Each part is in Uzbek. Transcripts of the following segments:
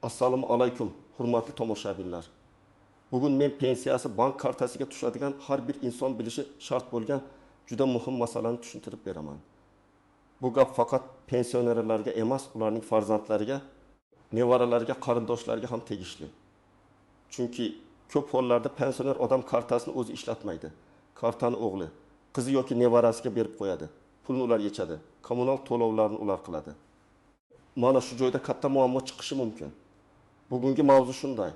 Assalomu alaykum, hurmatli tomoshabinlar. Bugun men pensiyasi bank kartasiga tushadigan har bir inson bilishi shart bo'lgan juda muhim masalani tushuntirib beraman. Bu gap faqat pensionerlarga emas, ularning farzandlariga, nevaralariga, qarindoshlariga ham tegishli. Chunki ko'p hollarda pensioner odam kartasini o'zi ishlatmaydi. Kartani o'g'li, qizi yoki nevarasiga berib qo'yadi. Pulni ular yechadi, kommunal to'lovlarni ular qiladi. Mana shu joyda katta muammo chiqishi mumkin. Bugungi mavzu shunday.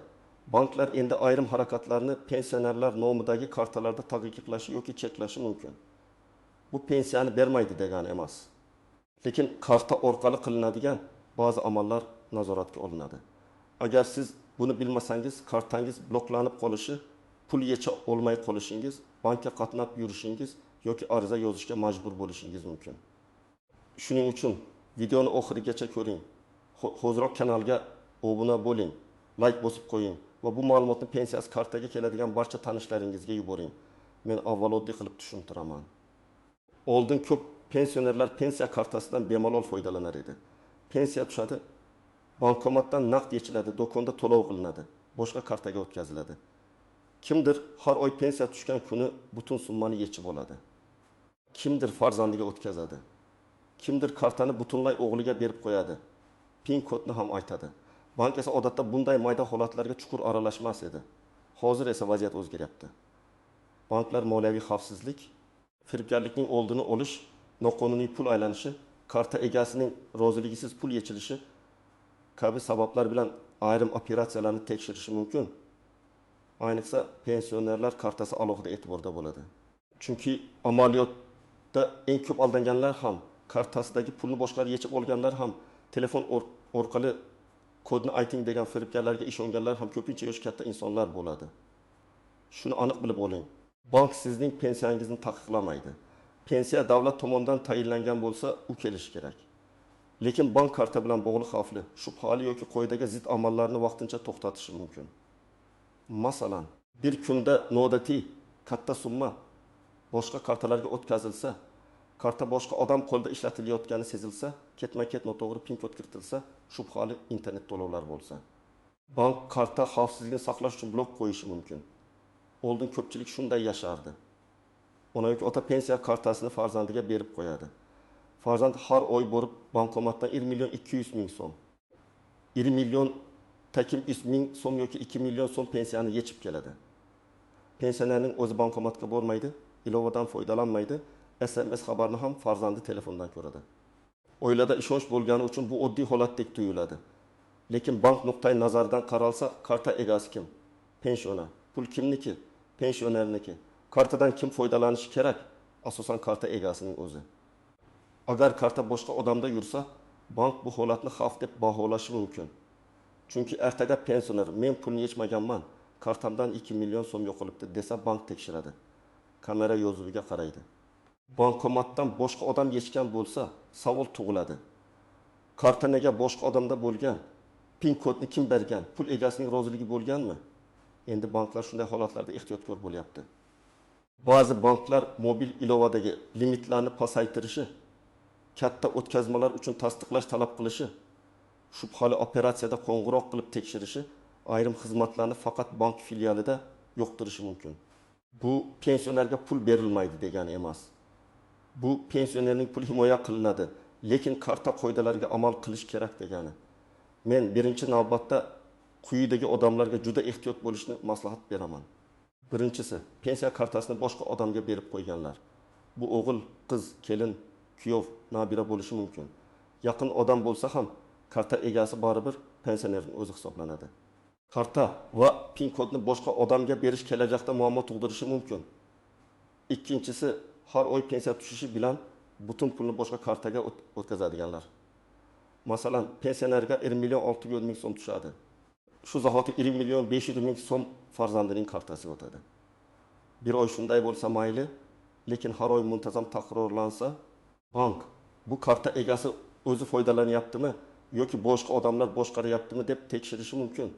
Banklar endi ayrim harakatlarni pensionerlar nomidagi kartalarda taqiqlashi yoki cheklashi mumkin. Bu pensiyani bermaydi degani emas. Lekin karta orqali qilinadigan ba'zi amallar nazoratga olinadi. Agar siz buni bilmasangiz, kartangiz bloklanib qolishi, pul yecha olmay qolishingiz, bankka qatnab yurishingiz yoki ariza yozishga majbur bo'lishingiz mumkin. Shuning uchun videoni oxirigacha ko'ring. Ho'zroq kanalga obuna bo'ling, like bosib qo'ying va bu ma'lumotni pensiyasi kartaga keladigan barcha tanishlaringizga yuboring. Men avval oddiy qilib tushuntiraman. Oldin ko'p pensionerlar pensiya kartasidan bemalol foydalanar edi. Pensiya tushadi, bankomatdan naqd yechiladi, do'konda to'lov qilinadi, boshqa kartaga o'tkaziladi. Kimdir har oy pensiya tushgan kuni butun summani yechib oladi. Kimdir farzandiga o'tkazadi. Kimdir kartani butunlay o'g'liga berib qo'yadi. Pin kodni ham aytadi. Bank esa odatda bunday mayda holatlarga chuqur aralashmas edi. Hozir esa vaziyat o'zgaryapti. Banklar moliyaviy xavfsizlik, firibgarlikning oldini olish, noqonuniy pul aylanishi, karta egasining roziligisiz pul yechilishi kabi sabablar bilan ayrim operatsiyalarni tekshirishi mumkin. Ayniqsa pensionerlar kartasi alohida e'tiborda bo'ladi. Chunki amaliyotda eng ko'p aldanganlar ham, kartasidagi pulni boshqalar yechib olganlar ham, telefon orqali kodni ayting degan firibgarlarga ishonganlar ham ko'pincha yosh katta insonlar bo'ladi. Shuni aniq bilib oling. Bank sizning pensiyangizni taqiqlamaydi. Pensiya davlat tomonidan tayinlangan bo'lsa, u kelishi kerak. Lekin bank karta bilan bog'liq xavfli, shubhali yoki qoidaga zid amallarni vaqtincha to'xtatishi mumkin. Masalan, bir kunda noodatiy katta summa boshqa kartalarga o'tkazilsa, karta boshqa odam qo'lida ishlatilayotgani sezilsa, ketma-ket noto'g'ri pin kod kiritilsa, shubhali internet to'lovlar bo'lsa, bank karta xavfsizligini saqlash uchun blok qo'yishi mumkin. Oldin ko'pchilik shunday yashardi. Ona yoki ota pensiya kartasini farzandiga berib qo'yadi. Farzand har oy borib bankomatdan 1 million 200 ming so'm, 1 million takim 100 ming so'm yoki 2 million so'm pensiyani yechib keladi. Pensionerning o'zi bankomatga bormaydi, ilovadan foydalanmaydi. SMS xabarni ham farzandi telefondan ko'radi. Oilada ishonch bo'lgani uchun bu oddiy holatdek tuyuladi. Lekin bank nuqtai nazaridan qaralsa, karta egasi kim? Pensioner. Pul kimniki? Pensionerniki. Kartadan kim foydalanishi kerak? Asosan karta egasining o'zi. Agar karta boshqa odamda yursa, bank bu holatni xavf deb baholashi mumkin. Chunki ertaga pensioner men pulni yechmaganman, kartamdan 2 million so'm yo'qolibdi desa, bank tekshiradi. Kamera yozuviga qaraydi. Bankomatdan boshqa odam yechgan bo'lsa, savol tug'iladi. Karta nega boshqa odamda bo'lgan? Pin kodni kim bergan? Pul egasining roziligi bo'lganmi? Endi banklar shunday holatlarda ehtiyotkor bo'lyapti. Ba'zi banklar mobil ilovadagi limitlarni pasaytirishi, katta o'tkazmalar uchun tasdiqlash talab qilishi, shubhali operatsiyada qo'ng'iroq qilib tekshirishi, ayrim xizmatlarni faqat bank filialida yo'qtirishi mumkin. Bu pensionerga pul berilmaydi degani emas. Bu pensionerning pul himoya qilinadi, lekin karta qoidalariga amal qilish kerak degani. Men birinchi navbatda quyidagi odamlarga juda ehtiyot bo'lishni maslahat beraman. Birinchisi, pensiya kartasini boshqa odamga berib qo'yganlar. Bu o'g'il, qiz, kelin, kuyov, nabira bo'lishi mumkin. Yaqin odam bo'lsa ham, karta egasi baribir pensionerning o'zi hisoblanadi. Karta va pin kodni boshqa odamga berish kelajakda muammo tug'dirishi mumkin. Ikkinchisi, har oy pensiya tushishi bilan butun pulni boshqa kartaga o'tkazadiganlar. Masalan, pensionerga 1 million 600 ming so'm tushadi. Shu zahoti 1 million 500 ming so'm farzandining kartasiga o'tadi. Bir oy shunday bo'lsa mayli, lekin har oy muntazam takrorlansa, bank bu karta egasi o'zi foydalanyaptimi yoki boshqa odamlar boshqaryaptimi deb tekshirishi mumkin.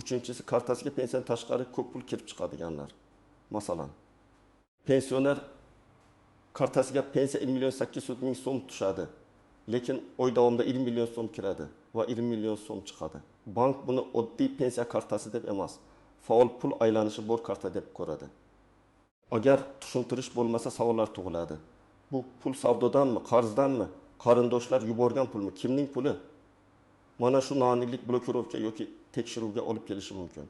Uchinchisi, kartasiga pensiyadan tashqari ko'p pul kirib chiqadiganlar. Masalan, pensioner kartasiga pensiya 1 million 800 ming so'm tushadi, lekin oy davomida 1 million so'm kiradi. va 20 million so'm chiqadi. Bank buni oddiy pensiya kartasi deb emas, faol pul aylanishi bor karta deb ko'radi. Agar tushuntirish bo'lmasa savollar tug'iladi. Bu pul savdodanmi, qarzdanmi, qarindoshlar yuborgan pulmi, kimning puli? Mana shu noaniqlik blokirovka yoki tekshiruvga olib kelishi mumkin.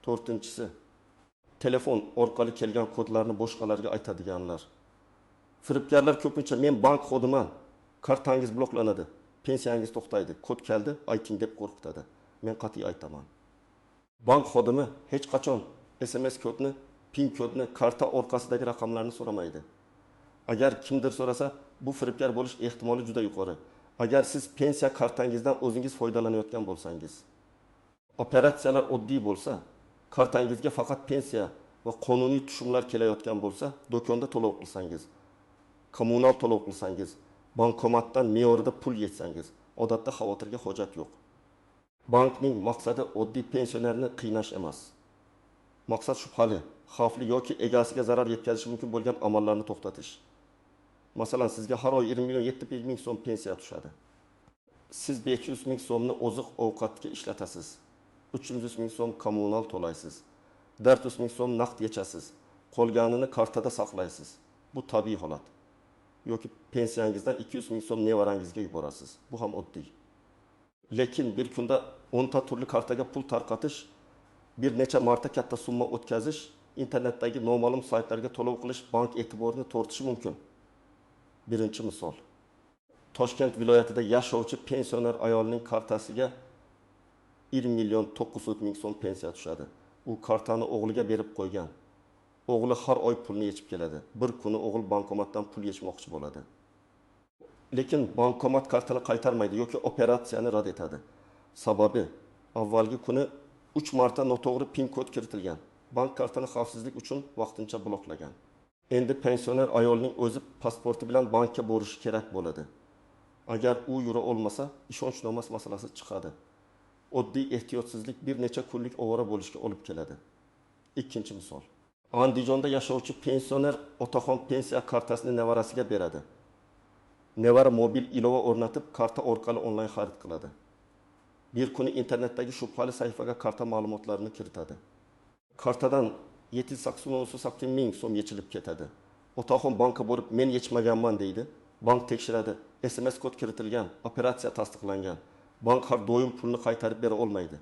4-si, telefon orqali kelgan kodlarni boshqalarga aytadiganlar. Firibgarlar ko'pincha men bank xodiman, kartangiz bloklanadi, pensiyangiz to'xtaydi, kod keldi, ayting deb qo'rqitadi. Men qat'iy aytaman. Bank xodimi hech qachon SMS kodni, PIN kodni, karta orqasidagi raqamlarni so'ramaydi. Agar kimdir so'rasa, bu firibgar bo'lish ehtimoli juda yuqori. Agar siz pensiya kartangizdan o'zingiz foydalanayotgan bo'lsangiz, operatsiyalar oddiy bo'lsa, kartangizga faqat pensiya va qonuniy tushumlar kelayotgan bo'lsa, do'konda to'lov qilsangiz, kommunal to'lov qilsangiz, bankomatdan me'yorida pul yetsangiz, odatda xavotirga hojat yo'q. Bankning maqsadi oddiy pensionerni qiynash emas. Maqsad shubhali, xavfli yoki egasiga zarar yetkazishi mumkin bo'lgan amallarni to'xtatish. Masalan, sizga har oy 20 million 700 ming so'm pensiya tushadi. Siz 500 ming so'mni oziq-ovqatga ishlatasiz. 300 ming so'm kommunal to'laysiz. 400 ming so'm naqd yechasiz. Qolganini kartada saqlaysiz. Bu tabiiy holat. Yoki pensiyangizdan 200 ming so'm nevarangizga yuborasiz. Bu ham oddiy. Lekin bir kunda 10 ta turli kartaga pul tarqatish, bir necha marta katta summa o'tkazish, internetdagi noma'lum saytlarga to'lov qilish bank e'tiborini tortishi mumkin. Birinchi misol. Toshkent viloyatida yashovchi pensioner ayolning kartasiga 1 million 900 ming so'm pensiya tushadi. U kartani o'g'liga berib qo'ygan. O'g'li har oy pulni yechib keladi. Bir kuni o'g'il bankomatdan pul yechmoqchi bo'ladi. Lekin bankomat kartani qaytarmaydi yoki operatsiyani rad etadi. Sababi, avvalgi kuni 3 marta noto'g'ri PIN kod kiritilgan. Bank kartani xavfsizlik uchun vaqtincha bloklagan. Endi pensioner ayolning o'zi pasporti bilan bankka borishi kerak bo'ladi. Agar u yura olmasa, ishonchnoma masalasi chiqadi. Oddiy ehtiyotsizlik bir necha kunlik ovora bo'lishga olib keladi. Ikkinchi misol. Andijonda yashovchi pensioner otaxon pensiya kartasini nevarasiga beradi. Nevara mobil ilova o'rnatib, karta orqali onlayn xarid qiladi. Bir kuni internetdagi shubhali sahifaga karta ma'lumotlarini kiritadi. Kartadan 780 ming so'm yechilib ketadi. Otaxon bankka borib, men yechmaganman deydi. Bank tekshiradi. SMS kod kiritilgan, operatsiya tasdiqlangan. Bank har doim pulni qaytarib bera olmaydi.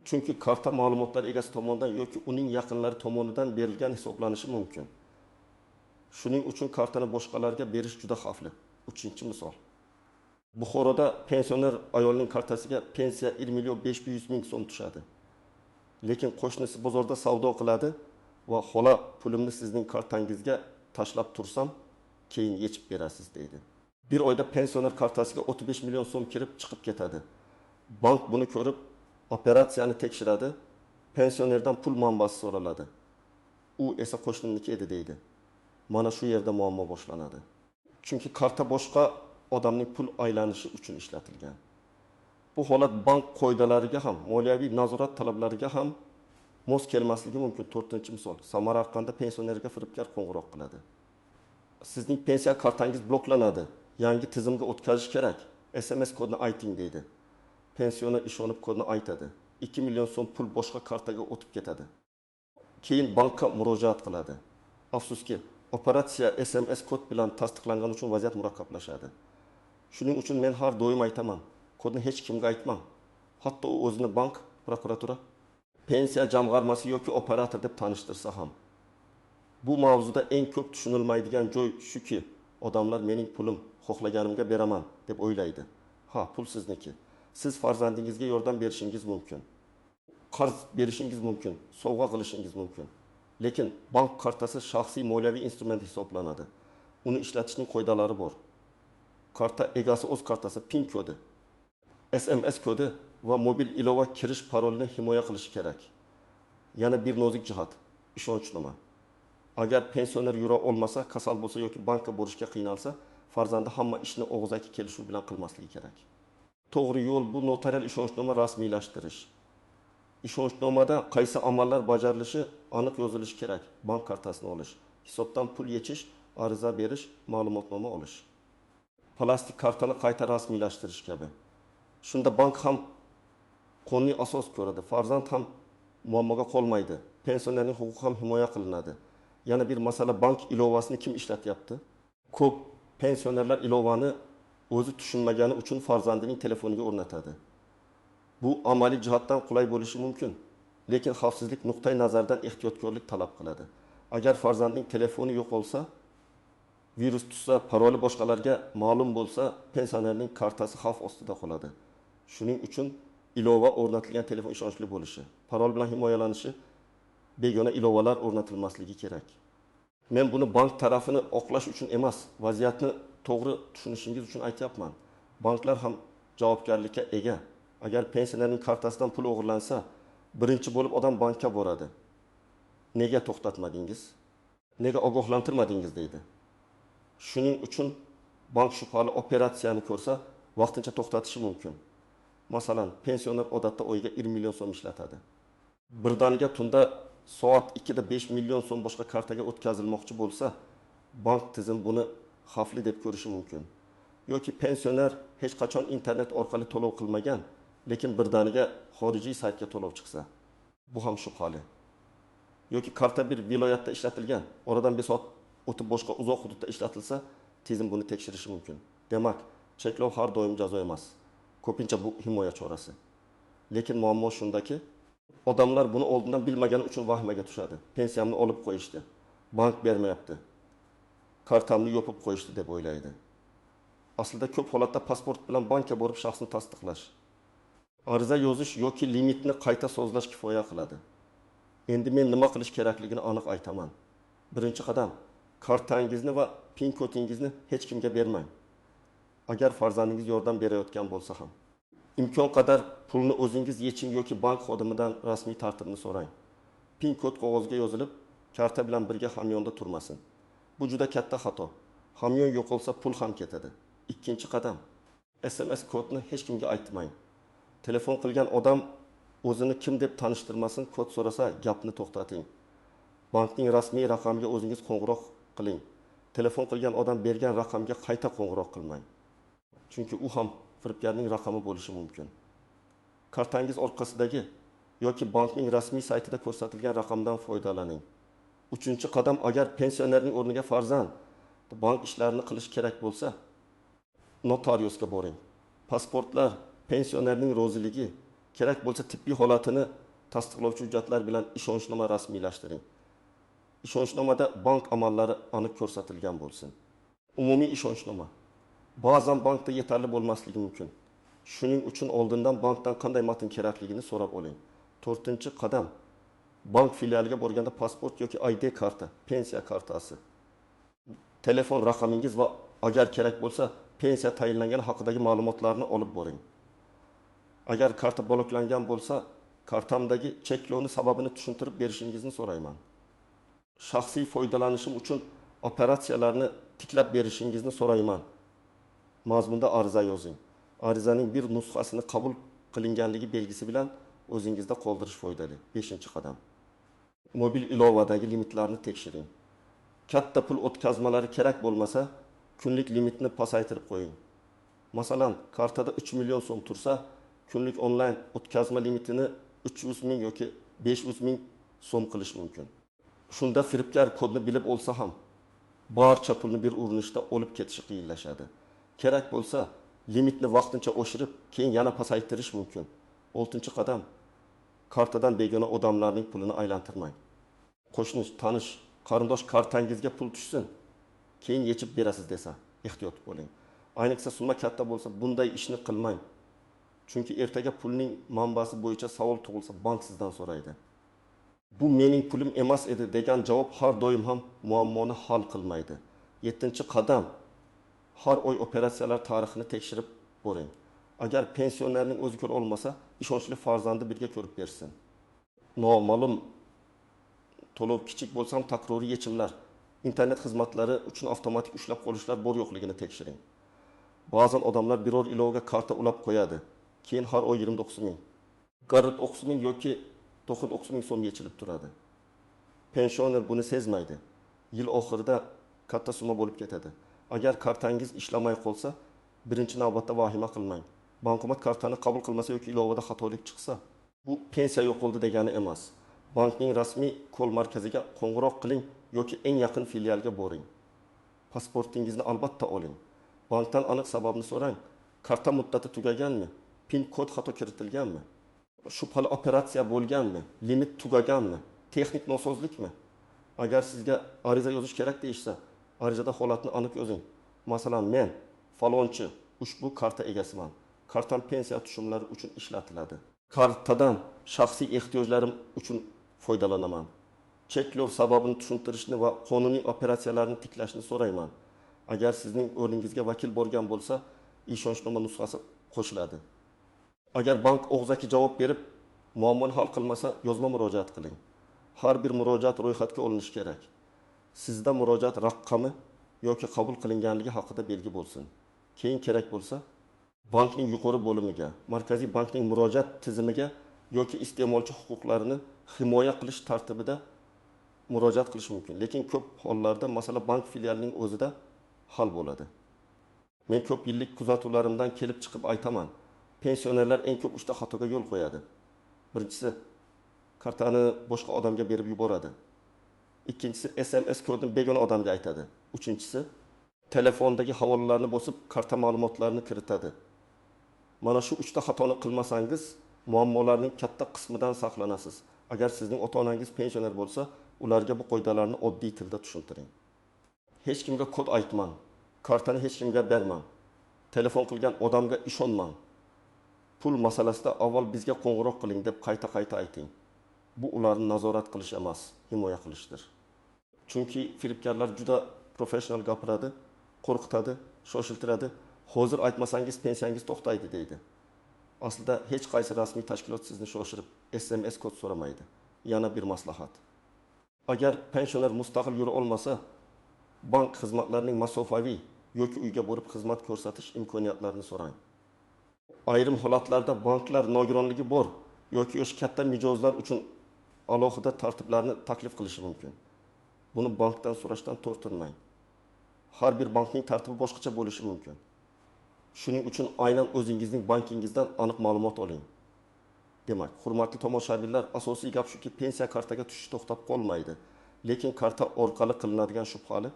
Chunki karta ma'lumotlari egasi tomonidan yoki uning yaqinlari tomonidan berilgan hisoblanishi mumkin. Shuning uchun kartani boshqalarga berish juda xavfli. Uchinchi misol. Buxoroda pensioner ayolning kartasiga pensiya 1 million 500 ming so'm tushadi. Lekin qo'shnisi bozorda savdo qiladi va xola pulimni sizning kartangizga tashlab tursam, keyin yechib berasiz deydi. Bir oyda pensioner kartasiga 35 million so'm kirib chiqib ketadi. Bank buni ko'rib operatsiyani tekshiradi, pensionerdan pul manbasi so'raladi. U esa qo'shnimniki edi deydi. Mana shu yerda muammo boshlanadi. Chunki karta boshqa odamning pul aylanishi uchun ishlatilgan. Bu holat bank qoidalariga ham, moliyaviy nazorat talablariga ham mos kelmasligi mumkin. 4-misol. Samarqandda pensionerga firibgar qo'ng'iroq qiladi. Sizning pensiya kartangiz bloklanadi. Yangi tizimga o'tkazish kerak. SMS kodni ayting deydi. Pensioner ishonib kodni aytadi. 2 million so'm pul boshqa kartaga o'tib ketadi. Keyin bankka murojaat qiladi. Afsuski, operatsiya SMS kod bilan tasdiqlangani uchun vaziyat murakkablashadi. Shuning uchun men har doim aytaman, kodni hech kimga aytmang. Hatto o'zini bank, prokuratura, pensiya jamg'armasi yoki operator deb tanishtirsa ham. Bu mavzuda eng ko'p tushunilmaydigan joy shuki, odamlar mening pulim, xohlaganimga beraman deb o'ylaydi. Ha, pul sizniki. Siz farzandingizga yordam berishingiz mumkin. Qarz berishingiz mumkin, sovg'a qilishingiz mumkin. Lekin bank kartasi shaxsiy moliyaviy instrument hisoblanadi. Uni ishlatishning qoidalari bor. Karta egasi o'z kartasi PIN kodi, SMS kodi va mobil ilova kirish parolini himoya qilishi kerak. Yana bir nozik jihat, ishonchnoma. Agar pensioner yura olmasa, kasal bo'lsa yoki bankka borishga qiynalsa, farzandi hamma ishni og'zaki kelishuv bilan qilmasligi kerak. To'g'ri yo'l bu notarial ishonchnoma rasmiylashtirish. Ishonchnomada qaysi amallar bajarilishi aniq yozilishi kerak. Bank kartasini olish, hisobdan pul yechish, ariza berish, ma'lumotnoma olish. Plastik kartani qayta rasmiylashtirish kabi. Shunda bank ham qonuniy asos ko'radi. Farzand ham muammoga qolmaydi. Pensionerning huquqi ham himoya qilinadi. Yana bir masala, bank ilovasini kim ishlatyapti? Ko'p pensionerlar ilovani o'zi tushunmagani uchun farzandining telefoniga o'rnatadi. Bu amaliy jihatdan qulay bo'lishi mumkin, lekin xavfsizlik nuqtai nazaridan ehtiyotkorlik talab qiladi. Agar farzandning telefoni yo'q bo'lsa, virus tushsa, paroli boshqalarga ma'lum bo'lsa, pensionerning kartasi xavf ostida qoladi. Shuning uchun ilova o'rnatilgan telefon ishonchli bo'lishi, parol bilan himoyalanishi, begona ilovalar o'rnatilmasligi kerak. Men buni bank tarafini oqlash uchun emas, vaziyatni to'g'ri tushunishingiz uchun aytyapman. Banklar ham javobgarlikka ega. Agar pensionerning kartasidan pul o'g'irlansa, birinchi bo'lib odam bankka boradi. Nega to'xtatmadingiz? Nega ogohlantirmadingiz deydi. Shuning uchun bank shubhali operatsiyani ko'rsa, vaqtincha to'xtatishi mumkin. Masalan, pensioner odatda oyiga 20 million so'm ishlatadi. Birdaniga tunda soat 2da 5 million so'm boshqa kartaga o'tkazilmoqchi bo'lsa, bank tizim buni xavfli deb ko'rishi mumkin. Yoki pensioner hech qachon internet orqali to'lov qilmagan, lekin birdaniga xorijiy saytga to'lov chiqsa, bu ham shubhali. Yoki karta bir viloyatda ishlatilgan, oradan bir soat o'tib boshqa uzoq hududda ishlatilsa, tizim buni tekshirishi mumkin. Demak, cheklov har doim jazo emas. Ko'pincha bu himoya chorasi. Lekin muammo shundaki, odamlar buni oldindan bilmagani uchun vahimaga tushadi. Pensiyamni olib qo'yishdi, bank bermayapti, kartamni yopib qo'yishdi deb o'ylaydi. Aslida ko'p holatda pasport bilan bankka borib shaxsni tasdiqlash, ariza yozish yoki limitni qayta sozlash kifoya qiladi. Endi men nima qilish kerakligini aniq aytaman. Birinchi qadam, kartangizni va pin kodingizni hech kimga bermang. Agar farzandingiz yordam berayotgan bo'lsa ham. Imkon qadar pulni o'zingiz yeching yoki bank xodimidan rasmiy tartibni so'rang. Pin kod qog'ozga yozilib, karta bilan birga hamyonda turmasin. Bu juda katta xato. Hamyon yo'qolsa pul ham ketadi. Ikkinchi qadam, SMS kodni hech kimga aytmang. Telefon qilgan odam o'zini kim deb tanishtirmasin, kod so'rasa gapni to'xtating. Bankning rasmiy raqamiga o'zingiz qo'ng'iroq qiling. Telefon qilgan odam bergan raqamga qayta qo'ng'iroq qilmang. Chunki u ham firibgarning raqami bo'lishi mumkin. Kartangiz orqasidagi yoki bankning rasmiy saytida ko'rsatilgan raqamdan foydalaning. Uchinchi qadam, agar pensionerning o'rniga farzand bank ishlarini qilish kerak bo'lsa, notariusga boring. Pasportlar, pensionerning roziligi, kerak bo'lsa tibbiy holatini tasdiqlovchi hujjatlar bilan ishonchnoma rasmiylashtiring. Ishonchnomada bank amallari aniq ko'rsatilgan bo'lsin. Umumiy ishonchnoma. Ba'zan bankda yetarli bo'lmasligi mumkin. Shuning uchun oldindan bankdan qanday matn kerakligini so'rab oling. 4-qadam, bank filialiga borganda pasport yoki ID karta, pensiya kartasi, telefon raqamingiz va agar kerak bo'lsa, pensiya tayinlangani haqidagi ma'lumotlarni olib boring. Agar karta bloklangan bo'lsa, kartamdagi cheklovni sababini tushuntirib berishingizni so'rayman. Shaxsiy foydalanishim uchun operatsiyalarni tiklab berishingizni so'rayman. Mazmunda ariza yozing. Arizaning bir nusxasini qabul qilinganligi belgisi bilan o'zingizda qoldirish foydali. 5-qadam. Mobil ilovadagi limitlarni tekshiring. Katta pul o'tkazmalari kerak bo'lmasa, kunlik limitni pasaytirib qo'ying. Masalan, kartada 3 million so'm tursa, kunlik onlayn o'tkazma limitini 300 ming yoki 500 ming so'm qilish mumkin. Shunda firibgar kodni bilib olsa ham, barcha pulni bir urinishda olib ketishi qiyinlashadi. Kerak bo'lsa, limitni vaqtincha oshirib, keyin yana pasaytirish mumkin. 6-qadam, kartadan begona odamlarning pulini aylantirmang. Qo'shni, tanish, qarindosh kartangizga pul tushsin, keyin yechib berasiz desa, ehtiyot bo'ling. Ayniqsa summa katta bo'lsa, bunday ishni qilmang. Chunki ertaga pulning manbasi bo'yicha savol tug'ilsa, bank sizdan so'raydi. Bu mening pulim emas edi degan javob har doim ham muammoni hal qilmaydi. 7-qadam, har oy operatsiyalar tarixini tekshirib boring. Agar pensionerning o'zi ko'ra olmasa, ishonchli farzandi birga ko'rib bersin. Noma'lum to'lov kichik bo'lsa ham takroriy yechimlar, internet xizmatlari uchun avtomatik ushlab qolishlar bor yo'qligini tekshiring. Ba'zan odamlar biror ilovaga karta ulab qo'yadi. Keyin har oy 29 ming, 49 ming yoki 99 ming so'm yechilib turadi. Pensioner buni sezmaydi. Yil oxirida katta summa bo'lib ketadi. Agar kartangiz ishlamay qolsa, birinchi navbatda vahima qilmang. bankomat kartani qabul qilmasa yoki ilovada xatolik chiqsa, bu pensiya yo'qoldi degani emas. Bankning rasmiy kol markaziga qo'ng'iroq qiling yoki eng yaqin filialga boring. Pasportingizni albatta oling. Bankdan aniq sababni so'rang. Karta muddati tugaganmi? PIN kod xato kiritilganmi? Shubhali operatsiya bo'lganmi? Limit tugaganmi? Texnik nosozlikmi? Agar sizga ariza yozish kerak deyishsa, arizada holatni aniq yozing. Masalan, men falonchi ushbu karta egasiman. Kartam pensiya tushumlari uchun ishlatiladi. Kartadan shaxsiy ehtiyojlarim uchun foydalanaman. Cheklov sababini tushuntirishni va qonuniy operatsiyalarni tiklashni so'rayman. Agar sizning o'rningizga vakil borgan bo'lsa, ishonchnoma nusxasi qo'shiladi. Agar bank og'zaki javob berib, muammoni hal qilmasa, yozma murojaat qiling. Har bir murojaat ro'yxatga olinishi kerak. Sizda murojaat raqami yoki qabul qilinganligi haqida belgi bo'lsin. Keyin kerak bo'lsa, bankning yuqori bo'limiga, Markaziy bankning murojaat tizimiga yoki iste'molchi huquqlarini himoya qilish tartibida murojaat qilish mumkin. Lekin ko'p hollarda masala bank filialining o'zida hal bo'ladi. Men ko'p yillik kuzatuvlarimdan kelib chiqib aytaman. Pensionerlar eng ko'p 3 ta xatoga yo'l qo'yadi. Birinchisi, kartani boshqa odamga berib yuboradi. Ikkinchisi, SMS kodini begona odamga aytadi. Uchinchisi, telefondagi havolalarni bosib, karta ma'lumotlarini kiritadi. Mana shu 3 ta xatoni qilmasangiz, muammolarning katta qismidan saqlanasiz. Agar sizning ota-onangiz pensioner bo'lsa, ularga bu qoidalarni oddiy tilda tushuntiring. Hech kimga kod aytmang. Kartani hech kimga bermang. Telefon qilgan odamga ishonmang. Pul masalasida avval bizga qo'ng'iroq qiling deb qayta-qayta ayting. Bu ularni nazorat qilish emas, himoya qilishdir. Chunki firibgarlar juda professional gapiradi, qo'rqitadi, shoshiltiradi. Hozir aytmasangiz pensiyangiz to'xtaydi deydi. Aslida hech qaysi rasmiy tashkilot sizni shoshirib SMS kod so'ramaydi. Yana bir maslahat. Agar pensioner mustaqil yura olmasa, bank xizmatlarining masofaviy yoki uyga borib xizmat ko'rsatish imkoniyatlarini so'rang. Ayrim holatlarda banklar nogironligi bor yoki yosh katta mijozlar uchun alohida tartiblarni taklif qilishi mumkin. Buni bankdan so'rashdan tortinmang. Har bir bankning tartibi boshqacha bo'lishi mumkin. Shuning uchun aynan o'zingizning bankingizdan aniq ma'lumot oling. Demak, hurmatli tomoshabinlar, asosiy gap shuki, pensiya kartaga tushish to'xtab qolmaydi. Lekin karta orqali qilinadigan shubhali,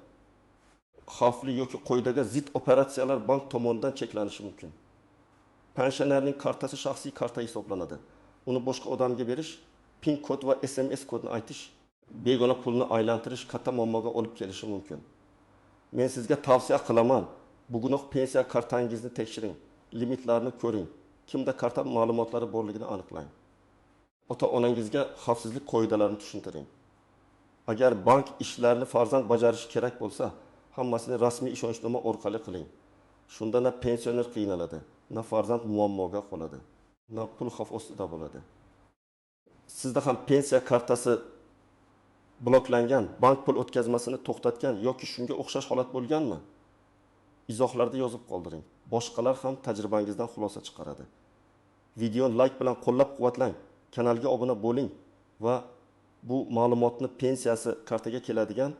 xavfli yoki qoidaga zid operatsiyalar bank tomonidan cheklanishi mumkin. Pensionerning kartasi shaxsiy karta hisoblanadi. Uni boshqa odamga berish, PIN kod va SMS kodni aytish, begona pulni aylantirish katta muammoga olib kelishi mumkin. Men sizga tavsiya qilaman, bugunoq pensiya kartangizni tekshiring, limitlarni ko'ring, kimda karta ma'lumotlari borligini aniqlang. Ota-onangizga xavfsizlik qoidalarini tushuntiring. Agar bank ishlarini farzand bajarishi kerak bo'lsa, hammasini rasmiy ishonchnoma orqali qiling. Shunda na pensioner qiynaladi, na farzand muammoga qoladi, na pul xavf ostida bo'ladi. Sizda ham pensiya kartasi bloklangan, bank pul o'tkazmasini to'xtatgan yoki shunga o'xshash holat bo'lganmi? Izohlarda yozib qoldiring. Boshqalar ham tajribangizdan xulosa chiqaradi. Videoni like bilan qo'llab-quvvatlang, kanalga obuna bo'ling va bu ma'lumotni pensiyasi kartaga keladigan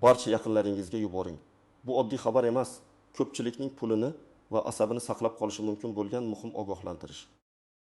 barcha yaqinlaringizga yuboring. Bu oddiy xabar emas, ko'pchilikning pulini va asabini saqlab qolishi mumkin bo'lgan muhim ogohlantirish.